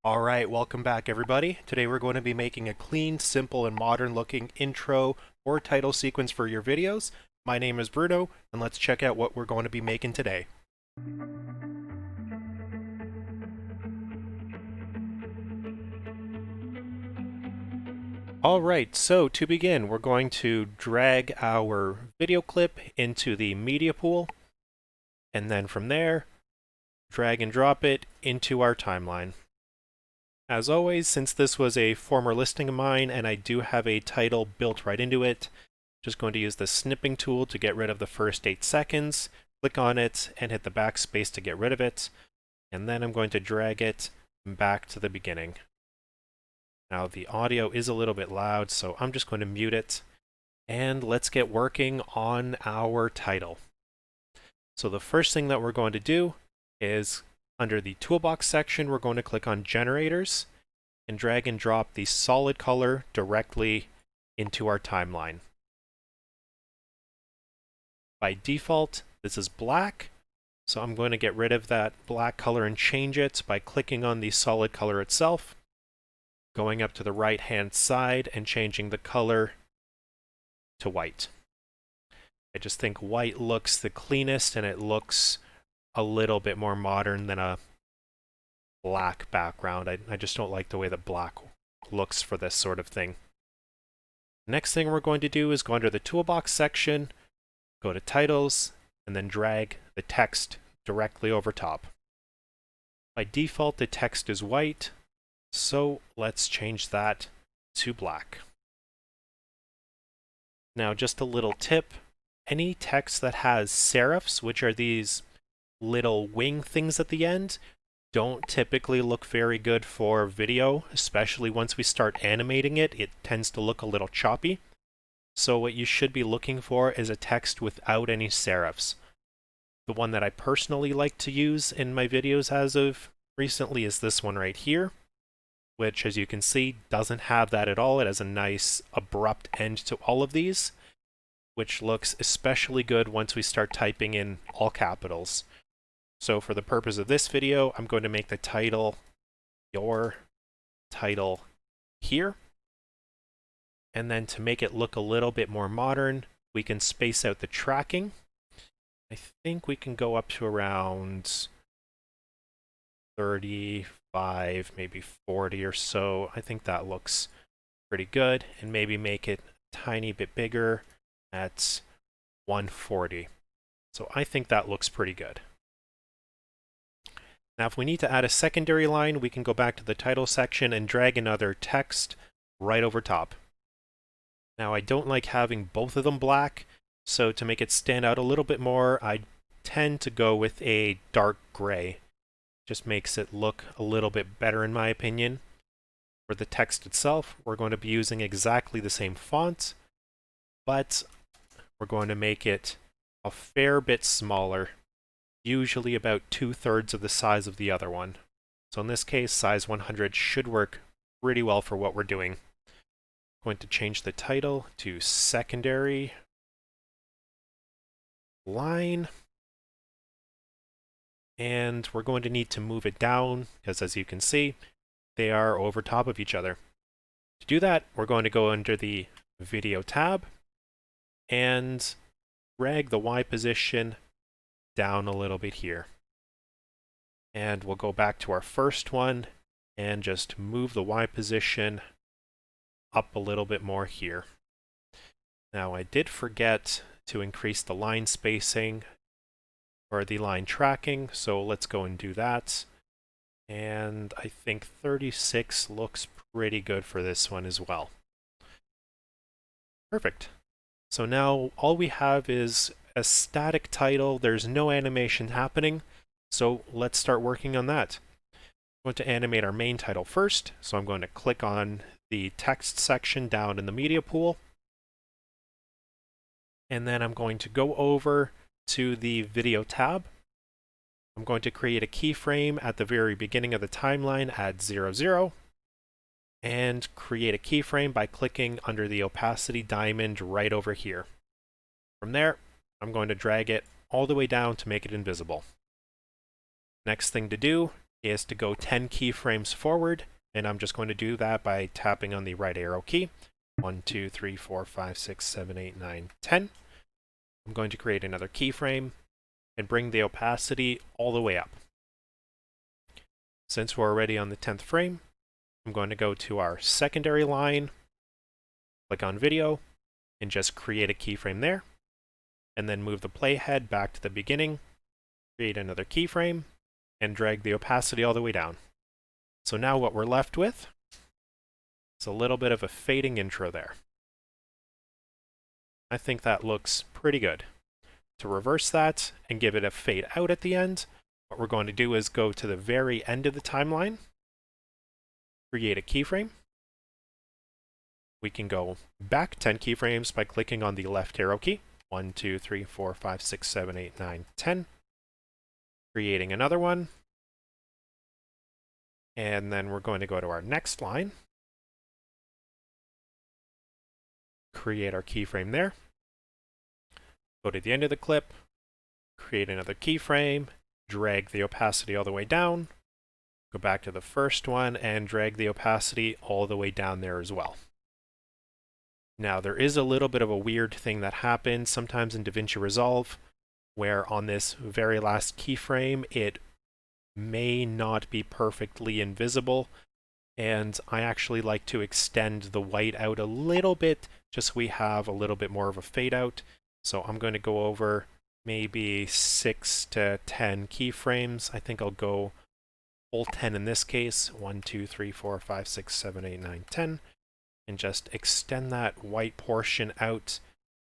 Alright, welcome back everybody. Today we're going to be making a clean, simple, and modern looking intro or title sequence for your videos. My name is Bruno, and let's check out what we're going to be making today. Alright, so to begin, we're going to drag our video clip into the media pool, and then from there, drag and drop it into our timeline. As always, since this was a former listing of mine and I do have a title built right into it, just going to use the snipping tool to get rid of the first 8 seconds, click on it, and hit the backspace to get rid of it, and then I'm going to drag it back to the beginning. Now the audio is a little bit loud, so I'm just going to mute it, and let's get working on our title. So the first thing that we're going to do is, under the toolbox section, we're going to click on generators, and drag and drop the solid color directly into our timeline. By default, this is black, so I'm going to get rid of that black color and change it by clicking on the solid color itself, going up to the right-hand side and changing the color to white. I just think white looks the cleanest and it looks a little bit more modern than a black background. I just don't like the way that black looks for this sort of thing. Next thing we're going to do is go under the toolbox section, go to titles, and then drag the text directly over top. By default, the text is white, so let's change that to black. Now, just a little tip, any text that has serifs, which are these little wing things at the end, don't typically look very good for video, especially once we start animating it. It tends to look a little choppy. So what you should be looking for is a text without any serifs. The one that I personally like to use in my videos as of recently is this one right here, which, as you can see, doesn't have that at all. It has a nice abrupt end to all of these, which looks especially good once we start typing in all capitals. So for the purpose of this video, I'm going to make the title your title here. And then to make it look a little bit more modern, we can space out the tracking. I think we can go up to around 35, maybe 40 or so. I think that looks pretty good. And maybe make it a tiny bit bigger at 140. So I think that looks pretty good. Now, if we need to add a secondary line, we can go back to the title section and drag another text right over top. Now, I don't like having both of them black, so to make it stand out a little bit more, I tend to go with a dark gray. Just makes it look a little bit better in my opinion. For the text itself, we're going to be using exactly the same font, but we're going to make it a fair bit smaller. Usually about 2/3 of the size of the other one. So in this case, size 100 should work pretty well for what we're doing. I'm going to change the title to secondary line. And we're going to need to move it down, because as you can see, they are over top of each other. To do that, we're going to go under the video tab and drag the Y position down a little bit here. And we'll go back to our first one and just move the Y position up a little bit more here. Now, I did forget to increase the line spacing or the line tracking, so let's go and do that. And I think 36 looks pretty good for this one as well. Perfect. So now all we have is a static title. There's no animation happening, so let's start working on that. I'm going to animate our main title first, so I'm going to click on the text section down in the media pool, and then I'm going to go over to the video tab. I'm going to create a keyframe at the very beginning of the timeline at 00, and create a keyframe by clicking under the opacity diamond right over here. From there, I'm going to drag it all the way down to make it invisible. Next thing to do is to go 10 keyframes forward, and I'm just going to do that by tapping on the right arrow key. 1, 2, 3, 4, 5, 6, 7, 8, 9, 10. I'm going to create another keyframe and bring the opacity all the way up. Since we're already on the 10th frame, I'm going to go to our secondary line, click on video, and just create a keyframe there, and then move the playhead back to the beginning, create another keyframe, and drag the opacity all the way down. So now what we're left with is a little bit of a fading intro there. I think that looks pretty good. To reverse that and give it a fade out at the end, what we're going to do is go to the very end of the timeline, create a keyframe. We can go back 10 keyframes by clicking on the left arrow key. 1, 2, 3, 4, 5, 6, 7, 8, 9, 10. Creating another one. And then we're going to go to our next line. Create our keyframe there. Go to the end of the clip. Create another keyframe. Drag the opacity all the way down. Go back to the first one and drag the opacity all the way down there as well. Now, there is a little bit of a weird thing that happens sometimes in DaVinci Resolve, where on this very last keyframe, it may not be perfectly invisible, and I actually like to extend the white out a little bit, just so we have a little bit more of a fade out. So I'm going to go over maybe 6 to 10 keyframes. I think I'll go full 10 in this case. 1, 2, 3, 4, 5, 6, 7, 8, 9, 10. And just extend that white portion out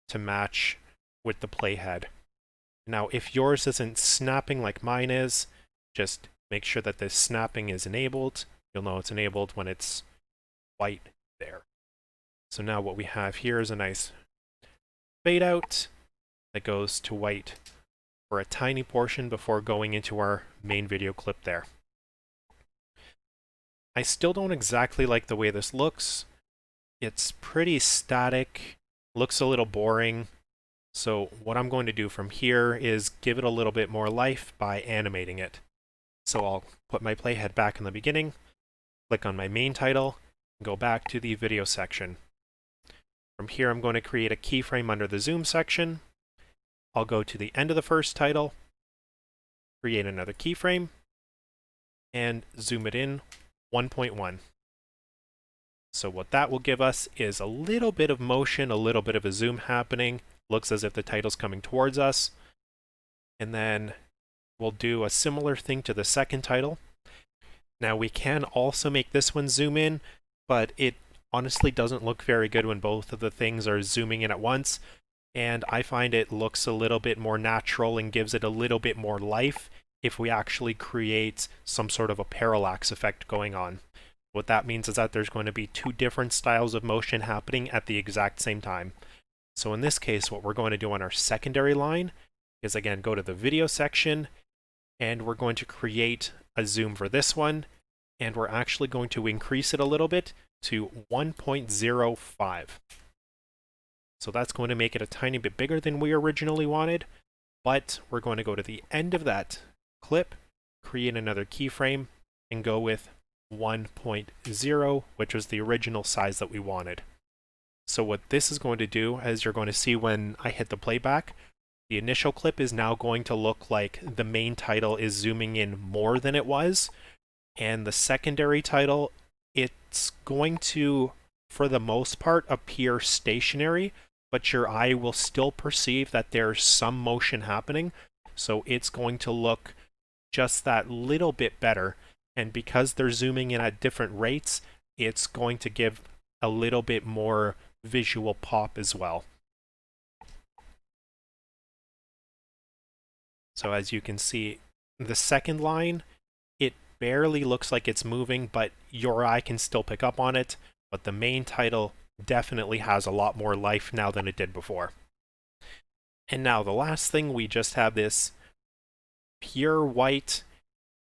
to match with the playhead. Now, if yours isn't snapping like mine is, just make sure that this snapping is enabled. You'll know it's enabled when it's white there. So now what we have here is a nice fade out that goes to white for a tiny portion before going into our main video clip there. I still don't exactly like the way this looks. It's pretty static, looks a little boring. So what I'm going to do from here is give it a little bit more life by animating it. So I'll put my playhead back in the beginning, click on my main title, and go back to the video section. From here, I'm going to create a keyframe under the zoom section. I'll go to the end of the first title, create another keyframe, and zoom it in 1.1. So what that will give us is a little bit of motion, a little bit of a zoom happening. Looks as if the title's coming towards us. And then we'll do a similar thing to the second title. Now we can also make this one zoom in, but it honestly doesn't look very good when both of the things are zooming in at once. And I find it looks a little bit more natural and gives it a little bit more life if we actually create some sort of a parallax effect going on. What that means is that there's going to be two different styles of motion happening at the exact same time. So in this case, what we're going to do on our secondary line is, again, go to the video section, and we're going to create a zoom for this one, and we're actually going to increase it a little bit to 1.05. So that's going to make it a tiny bit bigger than we originally wanted, but we're going to go to the end of that clip, create another keyframe, and go with 1.0, which was the original size that we wanted. So what this is going to do, as you're going to see when I hit the playback, the initial clip is now going to look like the main title is zooming in more than it was, and the secondary title, it's going to, for the most part, appear stationary, but your eye will still perceive that there's some motion happening, so it's going to look just that little bit better. And because they're zooming in at different rates, it's going to give a little bit more visual pop as well. So as you can see, the second line, it barely looks like it's moving, but your eye can still pick up on it. But the main title definitely has a lot more life now than it did before. And now the last thing, we just have this pure white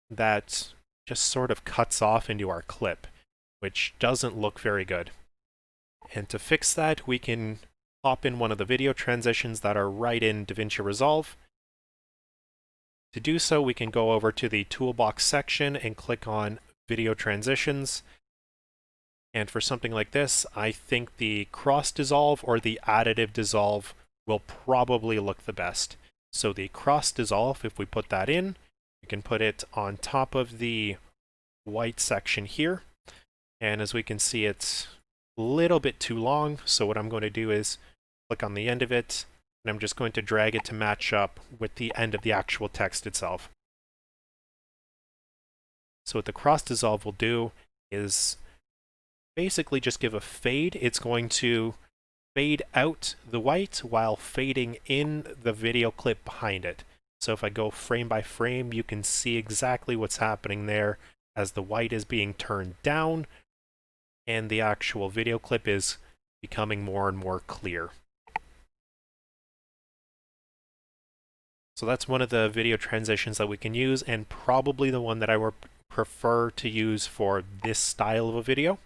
that just sort of cuts off into our clip, which doesn't look very good. And to fix that, we can pop in one of the video transitions that are right in DaVinci Resolve. To do so, we can go over to the toolbox section and click on video transitions. And for something like this, I think the cross dissolve or the additive dissolve will probably look the best. So the cross dissolve, if we put that in, we can put it on top of the white section here. And as we can see, it's a little bit too long. So what I'm going to do is click on the end of it, and I'm just going to drag it to match up with the end of the actual text itself. So what the cross dissolve will do is basically just give a fade. It's going to fade out the white while fading in the video clip behind it. So if I go frame by frame, you can see exactly what's happening there as the white is being turned down and the actual video clip is becoming more and more clear. So that's one of the video transitions that we can use, and probably the one that I would prefer to use for this style of a video.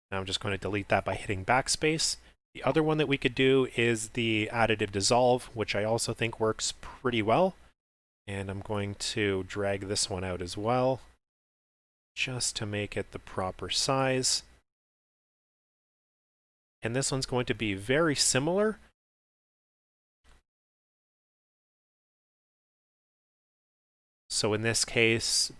Now I'm just going to delete that by hitting backspace. The other one that we could do is the additive dissolve, which I also think works pretty well. And I'm going to drag this one out as well, just to make it the proper size. And this one's going to be very similar. So in this case,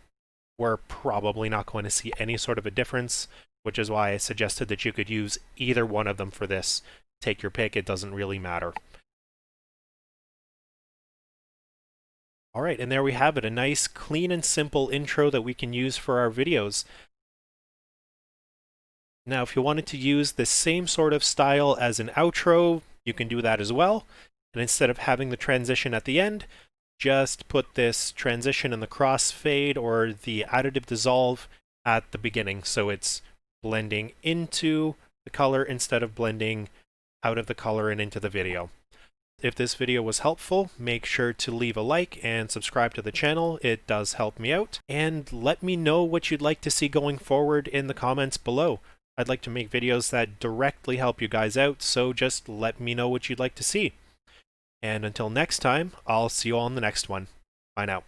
we're probably not going to see any sort of a difference, which is why I suggested that you could use either one of them for this. Take your pick, it doesn't really matter. All right, and there we have it, a nice, clean and simple intro that we can use for our videos. Now, if you wanted to use the same sort of style as an outro, you can do that as well. And instead of having the transition at the end, just put this transition in the crossfade or the additive dissolve at the beginning, so it's blending into the color instead of blending out of the color and into the video. If this video was helpful, make sure to leave a like and subscribe to the channel. It does help me out. And let me know what you'd like to see going forward in the comments below. I'd like to make videos that directly help you guys out, so just let me know what you'd like to see. And until next time, I'll see you all in the next one. Bye now.